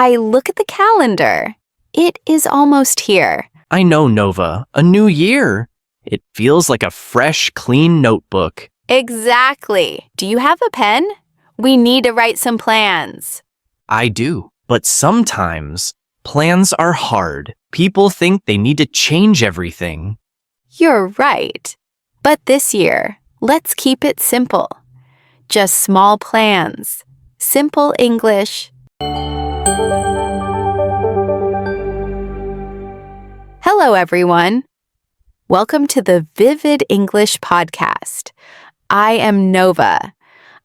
Kai, look at the calendar. It is almost here. I know, Nova. A new year. It feels like a fresh, clean notebook. Exactly. Do you have a pen? We need to write some plans. I do, but sometimes plans are hard. People think they need to change everything. You're right. But this year, let's keep it simple. Just small plans. Simple English. Hello, everyone. Welcome to the Vivid English podcast. I am Nova.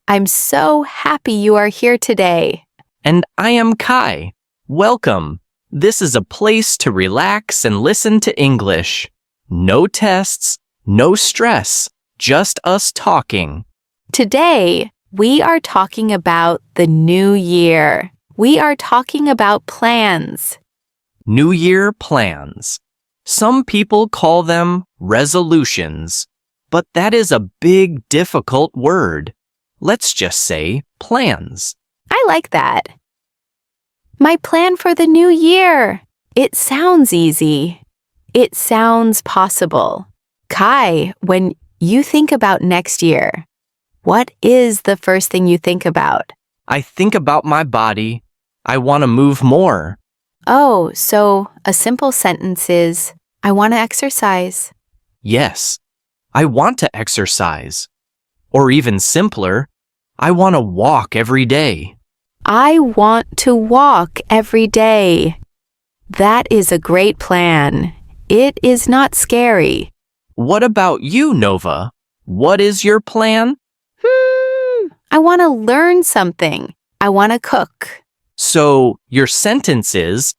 I'm so happy you are here today. And I am Kai. Welcome. This is a place to relax and listen to English. No tests, no stress, just us talking. Today, we are talking about the new year. We are talking about plans. New Year plans. Some people call them resolutions, but that is a big, difficult word. Let's just say plans. I like that. My plan for the new year. It sounds easy. It sounds possible. Kai, when you think about next year, what is the first thing you think about? I think about my body. I want to move more. Oh, so a simple sentence is, I want to exercise. Yes, I want to exercise. Or even simpler, I want to walk every day. I want to walk every day. That is a great plan. It is not scary. What about you, Nova? What is your plan? I want to learn something. I want to cook. So your sentence is,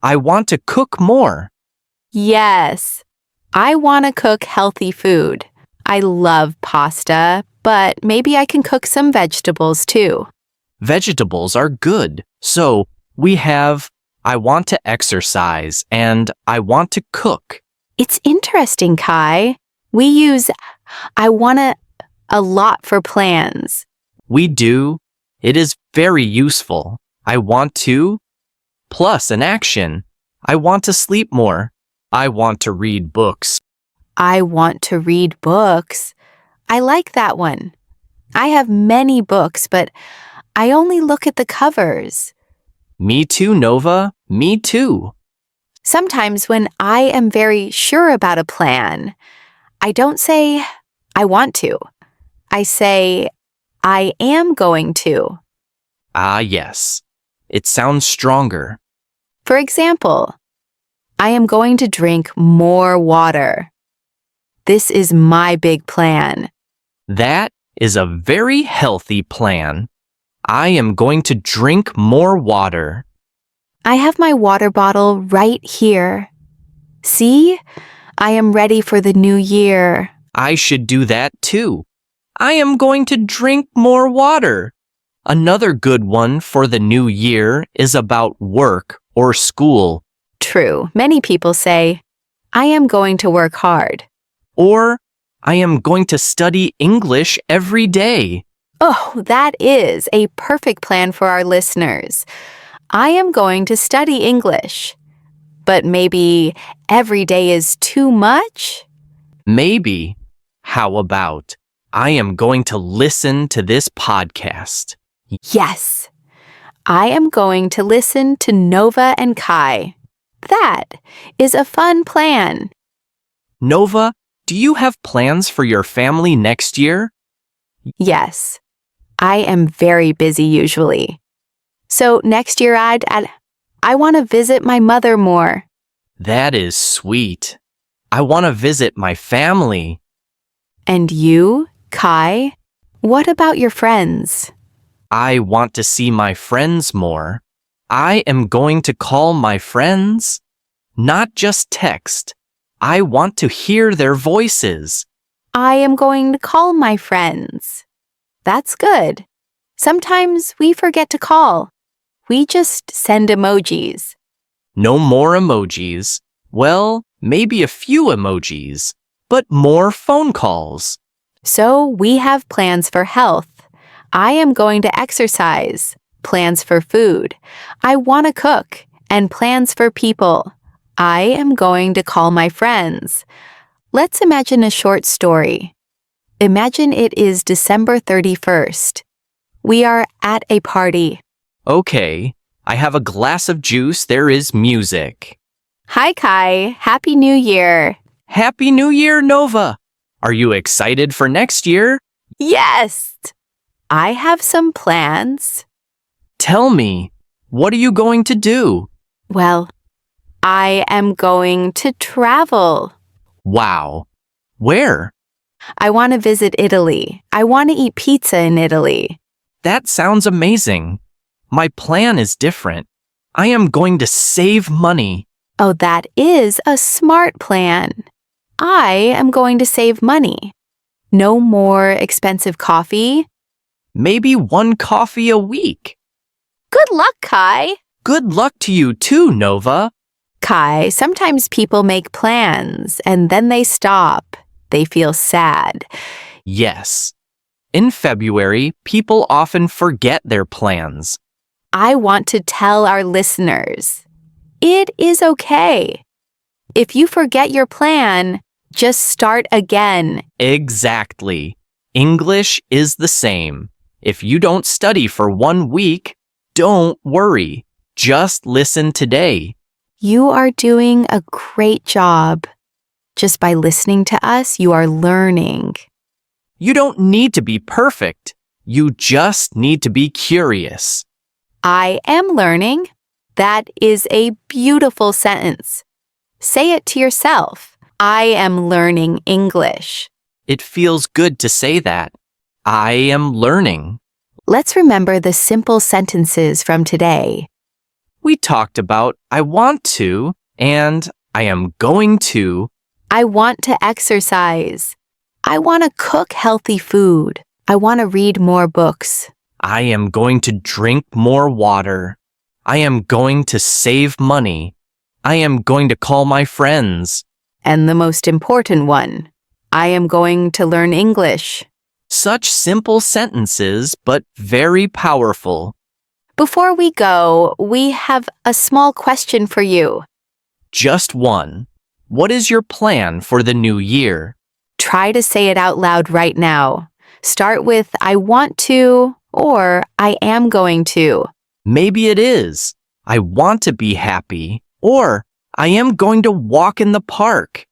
I want to cook more. Yes, I want to cook healthy food. I love pasta, but maybe I can cook some vegetables too. Vegetables are good. So we have, I want to exercise and I want to cook. It's interesting, Kai. We use I want to a lot for plans. We do. It is very useful. I want to, plus an action. I want to sleep more. I want to read books. I want to read books. I like that one. I have many books, but I only look at the covers. Me too, Nova. Me too. Sometimes when I am very sure about a plan, I don't say, I want to. I say, I am going to. Ah, yes. It sounds stronger. For example, I am going to drink more water. This is my big plan. That is a very healthy plan. I am going to drink more water. I have my water bottle right here. See? I am ready for the new year. I should do that too. I am going to drink more water. Another good one for the new year is about work or school. True. Many people say, I am going to work hard. Or, I am going to study English every day. Oh, that is a perfect plan for our listeners. I am going to study English. But maybe every day is too much? Maybe. How about, I am going to listen to this podcast. Yes. I am going to listen to Nova and Kai. That is a fun plan. Nova, do you have plans for your family next year? Yes. I am very busy usually. So next year I want to visit my mother more. That is sweet. I want to visit my family. And you, Kai? What about your friends? I want to see my friends more. I am going to call my friends. Not just text. I want to hear their voices. I am going to call my friends. That's good. Sometimes we forget to call. We just send emojis. No more emojis. Well, maybe a few emojis, but more phone calls. So we have plans for health. I am going to exercise. plans for food. I want to cook. And plans for people. I am going to call my friends. Let's imagine a short story. Imagine it is December 31st. We are at a party. Okay, I have a glass of juice. There is music. Hi, Kai. Happy New Year. Happy New Year, Nova! Are you excited for next year? Yes! I have some plans. Tell me, what are you going to do? Well, I am going to travel. Wow. Where? I want to visit Italy. I want to eat pizza in Italy. That sounds amazing. My plan is different. I am going to save money. Oh, that is a smart plan. I am going to save money. No more expensive coffee. Maybe one coffee a week. Good luck, Kai. Good luck to you too, Nova. Kai, sometimes people make plans and then they stop. They feel sad. Yes. In February, people often forget their plans. I want to tell our listeners, it is okay. If you forget your plan, just start again. Exactly. English is the same. If you don't study for 1 week, don't worry. Just listen today. You are doing a great job. Just by listening to us, you are learning. You don't need to be perfect. You just need to be curious. I am learning. That is a beautiful sentence. Say it to yourself. I am learning English. It feels good to say that. I am learning. Let's remember the simple sentences from today. We talked about I want to and I am going to. I want to exercise. I want to cook healthy food. I want to read more books. I am going to drink more water. I am going to save money. I am going to call my friends. And the most important one, I am going to learn English. Such simple sentences, but very powerful. Before we go, we have a small question for you. Just one. What is your plan for the new year? Try to say it out loud right now. Start with I want to or I am going to. Maybe it is. I want to be happy. Or I am going to walk in the park.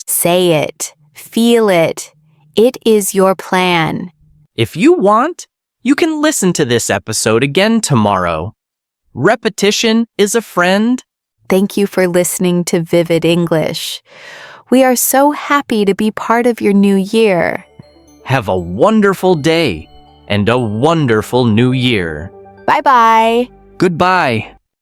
Say it. Feel it. It is your plan. If you want, you can listen to this episode again tomorrow. Repetition is a friend. Thank you for listening to Vivid English. We are so happy to be part of your new year. Have a wonderful day and a wonderful new year. Bye-bye. Goodbye.